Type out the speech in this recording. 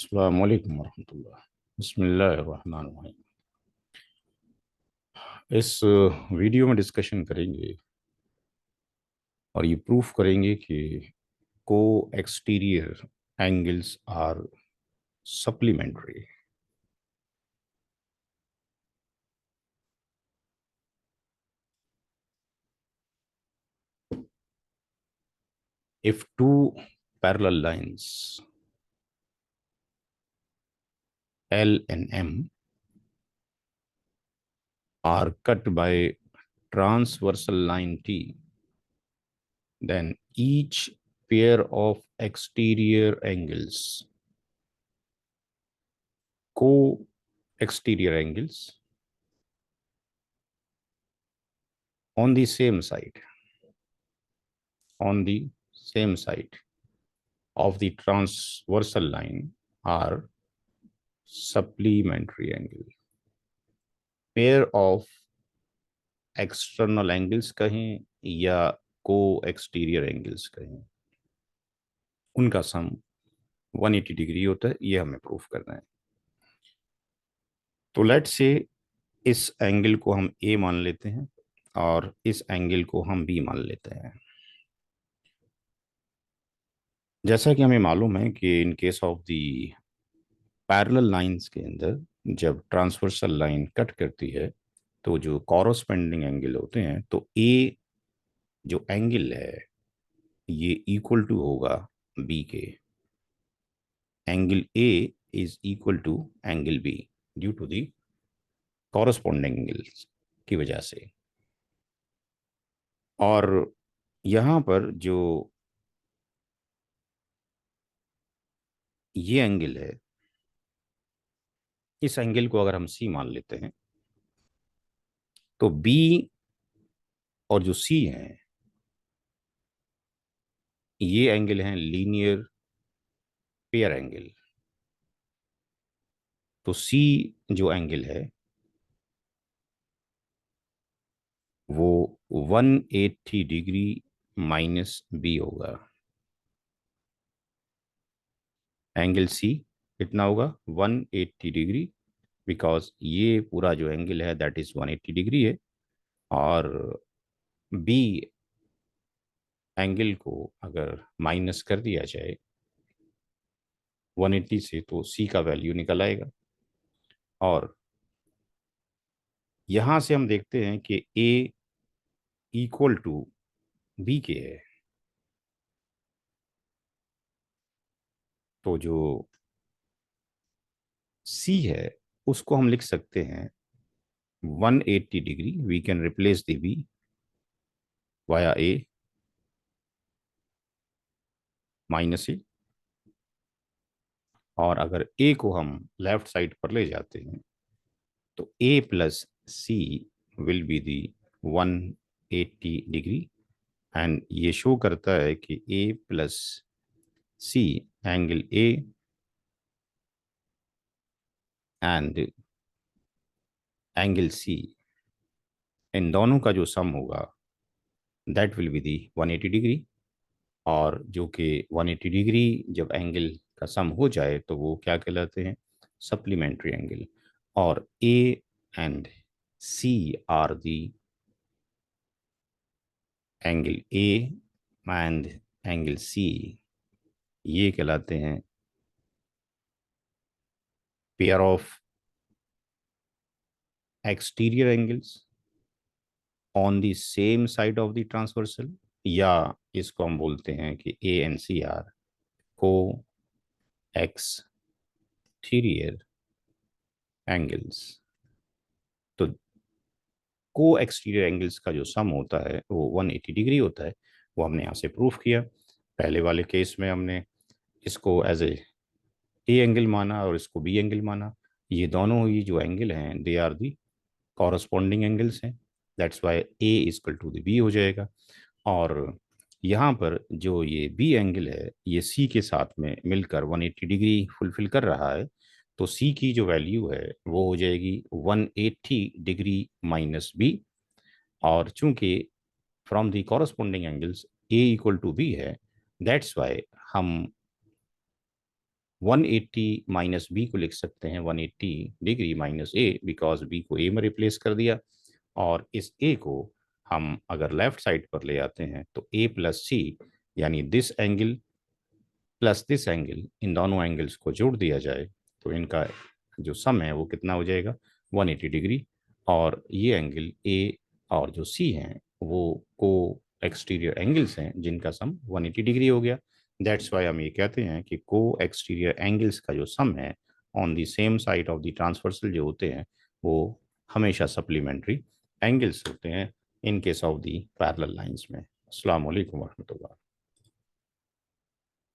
अस्सलाम वालेकुम वरहमतुल्लाह। बिस्मिल्लाहिर्रहमानिर्रहीम। इस वीडियो में डिस्कशन करेंगे और ये प्रूफ करेंगे कि को exterior angles are supplementary. If two parallel lines L and M are cut by transversal line T, then each pair of exterior angles, co-exterior angles on the same side of the transversal line are supplementary angle. Pair of external angles कहें या को exterior angles कहें, उनका सम 180 degree होता है। ये हमें proof करना है। तो लेट्स से इस एंगल को हम ए मान लेते हैं और इस एंगल को हम बी मान लेते हैं। जैसा कि हमें मालूम है कि in case of the parallel lines के अंदर जब ट्रांसवर्सल लाइन कट करती है तो जो कॉरस्पेंडिंग एंगल होते हैं, तो ए जो एंगल है ये इक्वल टू होगा बी के। Angle A is equal to angle B due to the corresponding angles की वजह से। और यहाँ पर जो ये एंगल है, इस एंगल को अगर हम सी मान लेते हैं तो बी और जो सी है ये एंगल हैं लीनियर पेयर एंगल। तो सी जो एंगल है वो 180 डिग्री माइनस बी होगा। एंगल सी कितना होगा? 180 डिग्री, बिकॉज ये पूरा जो एंगल है दैट इज 180 डिग्री है। और बी एंगल को अगर माइनस कर दिया जाए 180 से तो सी का वैल्यू निकल आएगा। और यहां से हम देखते हैं कि ए इक्वल टू बी के है। तो जो सी है उसको हम लिख सकते हैं 180 degree. We can replace the B via A minus A. और अगर ए को हम लेफ्ट साइड पर ले जाते हैं तो A plus C will be the 180 degree. And ये शो करता है कि A plus C angle A and angle C, इन दोनों का जो सम होगा that will be the 180 degree. और जो कि 180 डिग्री जब एंगल का सम हो जाए तो वो क्या कहलाते हैं? Supplementary angle. और A and C are the angle A and angle C, ये कहलाते हैं pair of exterior angles on the same side of the transversal. या इसको हम बोलते हैं कि ए एंड सी आर को एक्सटीरियर एंगल्स। तो को एक्सटीरियर एंगल्स का जो सम होता है वो 180 डिग्री होता है। वो हमने यहाँ से प्रूफ किया। पहले वाले केस में हमने इसको एज ए एंगल माना और इसको बी एंगल माना। ये दोनों ही जो एंगल हैं they are the corresponding angles हैं। That's why A equal to the B हो जाएगा। और यहाँ पर जो ये बी एंगल है ये सी के साथ में मिलकर 180 डिग्री फुलफिल कर रहा है। तो सी की जो वैल्यू है वो हो जाएगी 180 डिग्री माइनस बी। और चूंकि from the corresponding angles A equal to B है, दैट्स वाई हम 180 माइनस बी को लिख सकते हैं 180 degree minus A, because B को ए में रिप्लेस कर दिया। और इस ए को हम अगर लेफ्ट साइड पर ले आते हैं तो ए प्लस सी, यानी this angle plus this angle, इन दोनों एंगल्स को जोड़ दिया जाए तो इनका जो सम है वो कितना हो जाएगा, 180 डिग्री। और ये एंगल ए और जो सी हैं वो को एक्सटीरियर एंगल्स हैं जिनका सम 180 डिग्री हो गया। दैट्स वाई हम ये कहते हैं कि को एक्सटीरियर एंगल्स का जो सम है on the same side of the transversal जो होते हैं वो हमेशा सप्लीमेंट्री एंगल्स होते हैं in case of the parallel lines में। अस्सलाम वालेकुम वरहमतुल्लाह।